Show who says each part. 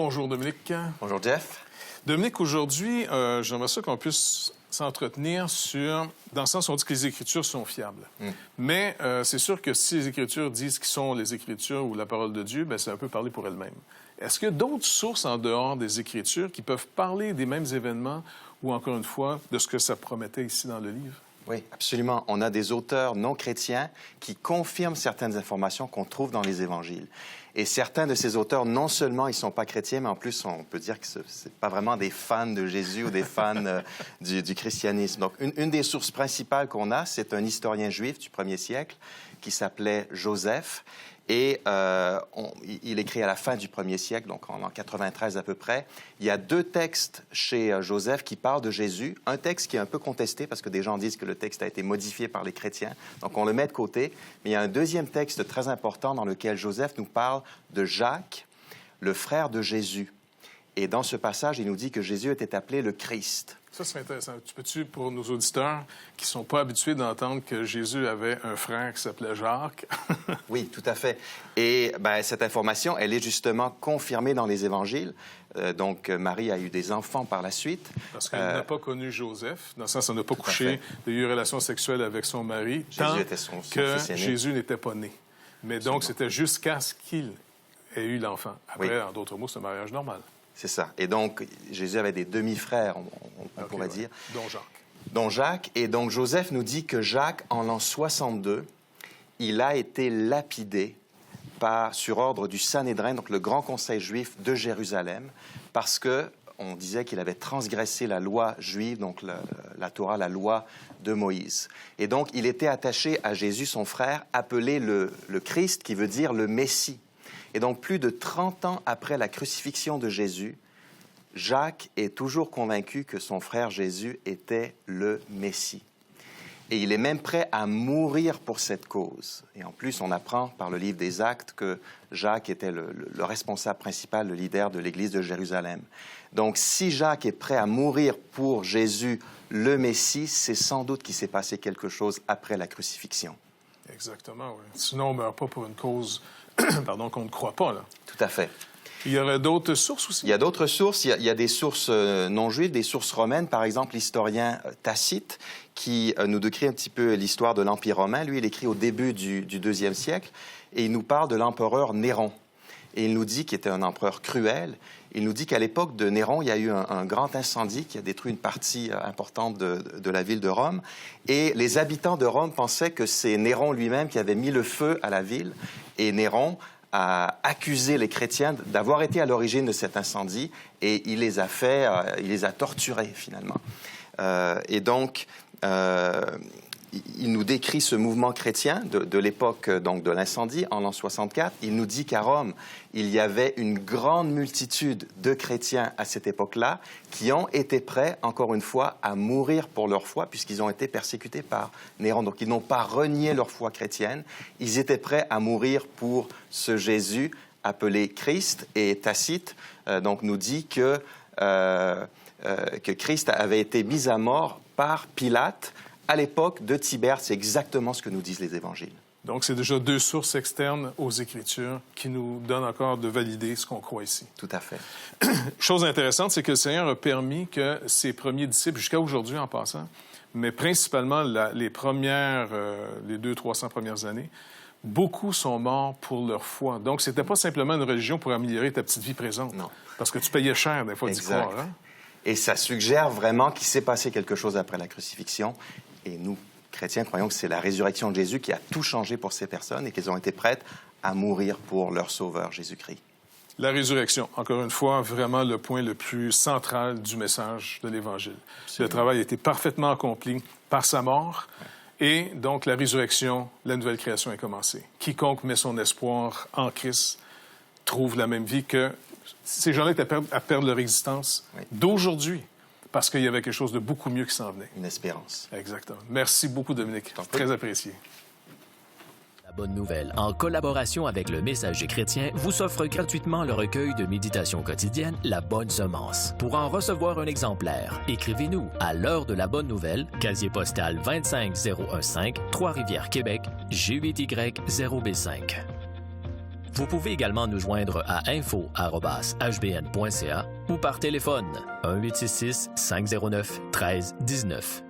Speaker 1: Bonjour Dominique.
Speaker 2: Bonjour Jeff.
Speaker 1: Dominique, aujourd'hui, j'aimerais ça qu'on puisse s'entretenir dans le sens où on dit que les Écritures sont fiables. Mais c'est sûr que si les Écritures disent qu'ils sont les Écritures ou la parole de Dieu, bien, c'est un peu parler pour elles-mêmes. Est-ce qu'il y a d'autres sources en dehors des Écritures qui peuvent parler des mêmes événements ou, encore une fois, de ce que ça promettait ici dans le livre?
Speaker 2: Oui, absolument. On a des auteurs non chrétiens qui confirment certaines informations qu'on trouve dans les évangiles. Et certains de ces auteurs, non seulement ils ne sont pas chrétiens, mais en plus, on peut dire que ce n'est pas vraiment des fans de Jésus ou des fans du christianisme. Donc, une des sources principales qu'on a, c'est un historien juif du 1er siècle qui s'appelait Joseph. Et il écrit à la fin du 1er siècle, donc en 93 à peu près. Il y a 2 textes chez Joseph qui parlent de Jésus. Un texte qui est un peu contesté parce que des gens disent que le texte a été modifié par les chrétiens. Donc on le met de côté. Mais il y a un deuxième texte très important dans lequel Joseph nous parle de Jacques, le frère de Jésus. Et dans ce passage, il nous dit que Jésus était appelé le Christ.
Speaker 1: Ça, c'est intéressant. Tu peux-tu, pour nos auditeurs qui ne sont pas habitués d'entendre que Jésus avait un frère qui s'appelait Jacques?
Speaker 2: Oui, tout à fait. Et cette information, elle est justement confirmée dans les évangiles. Donc, Marie a eu des enfants par la suite.
Speaker 1: Parce qu'elle n'a pas connu Joseph, dans le sens où elle n'a pas couché, elle a eu une relation sexuelle avec son mari, tant
Speaker 2: était son
Speaker 1: que
Speaker 2: fils aîné.
Speaker 1: Jésus n'était pas né. Mais
Speaker 2: Absolument.
Speaker 1: donc, c'était jusqu'à ce qu'il ait eu l'enfant. Après,
Speaker 2: Oui.
Speaker 1: en d'autres mots, c'est un mariage normal.
Speaker 2: C'est ça. Et donc, Jésus avait des demi-frères, on pourrait dire.
Speaker 1: Dont Jacques.
Speaker 2: Dont Jacques. Et donc, Joseph nous dit que Jacques, en l'an 62, il a été lapidé sur ordre du Sanhédrin, donc le grand conseil juif de Jérusalem, parce qu'on disait qu'il avait transgressé la loi juive, donc la Torah, la loi de Moïse. Et donc, il était attaché à Jésus, son frère, appelé le Christ, qui veut dire le Messie. Et donc, plus de 30 ans après la crucifixion de Jésus, Jacques est toujours convaincu que son frère Jésus était le Messie. Et il est même prêt à mourir pour cette cause. Et en plus, on apprend par le livre des Actes que Jacques était le responsable principal, le leader de l'Église de Jérusalem. Donc, si Jacques est prêt à mourir pour Jésus, le Messie, c'est sans doute qu'il s'est passé quelque chose après la crucifixion.
Speaker 1: Exactement, oui. Sinon, on ne meurt pas pour une cause qu'on ne croit pas, là.
Speaker 2: Tout à fait.
Speaker 1: Il y aurait d'autres sources aussi?
Speaker 2: Il y a d'autres sources. Il y a des sources non juives, des sources romaines. Par exemple, l'historien Tacite, qui nous décrit un petit peu l'histoire de l'Empire romain. Lui, il écrit au début du IIe siècle, et il nous parle de l'empereur Néron. Et il nous dit qu'il était un empereur cruel. Il nous dit qu'à l'époque de Néron, il y a eu un grand incendie qui a détruit une partie importante de la ville de Rome. Et les habitants de Rome pensaient que c'est Néron lui-même qui avait mis le feu à la ville. Et Néron a accusé les chrétiens d'avoir été à l'origine de cet incendie et il les a torturés finalement. Et donc, il nous décrit ce mouvement chrétien de l'époque donc de l'incendie en l'an 64. Il nous dit qu'à Rome, il y avait une grande multitude de chrétiens à cette époque-là qui ont été prêts, encore une fois, à mourir pour leur foi puisqu'ils ont été persécutés par Néron. Donc, ils n'ont pas renié leur foi chrétienne. Ils étaient prêts à mourir pour ce Jésus appelé Christ. Et Tacite donc, nous dit que Christ avait été mis à mort par Pilate à l'époque de Tibère. C'est exactement ce que nous disent les évangiles.
Speaker 1: Donc, c'est déjà 2 sources externes aux Écritures qui nous donnent encore de valider ce qu'on croit ici.
Speaker 2: Tout à fait.
Speaker 1: Chose intéressante, c'est que le Seigneur a permis que ses premiers disciples, jusqu'à aujourd'hui en passant, mais principalement les 200-300 premières années, beaucoup sont morts pour leur foi. Donc, c'était pas simplement une religion pour améliorer ta petite vie présente.
Speaker 2: Non.
Speaker 1: Parce que tu payais cher des fois d'y croire. Hein?
Speaker 2: Et ça suggère vraiment qu'il s'est passé quelque chose après la crucifixion. Et nous, chrétiens, croyons que c'est la résurrection de Jésus qui a tout changé pour ces personnes et qu'elles ont été prêtes à mourir pour leur Sauveur, Jésus-Christ.
Speaker 1: La résurrection, encore une fois, vraiment le point le plus central du message de l'Évangile. Le travail a été parfaitement accompli par sa mort. Et donc, la résurrection, la nouvelle création est commencée. Quiconque met son espoir en Christ trouve la même vie que ces gens-là étaient à perdre leur existence d'aujourd'hui. Parce qu'il y avait quelque chose de beaucoup mieux qui s'en venait.
Speaker 2: Une espérance.
Speaker 1: Exactement. Merci beaucoup, Dominique. Très apprécié.
Speaker 3: La Bonne Nouvelle, en collaboration avec le Messager chrétien, vous offre gratuitement le recueil de méditation quotidienne La Bonne Semence. Pour en recevoir un exemplaire, écrivez-nous à l'heure de la Bonne Nouvelle, casier postal 25015, Trois-Rivières, Québec, G8Y0B5. Vous pouvez également nous joindre à info@hbn.ca ou par téléphone 1-866-509-1319.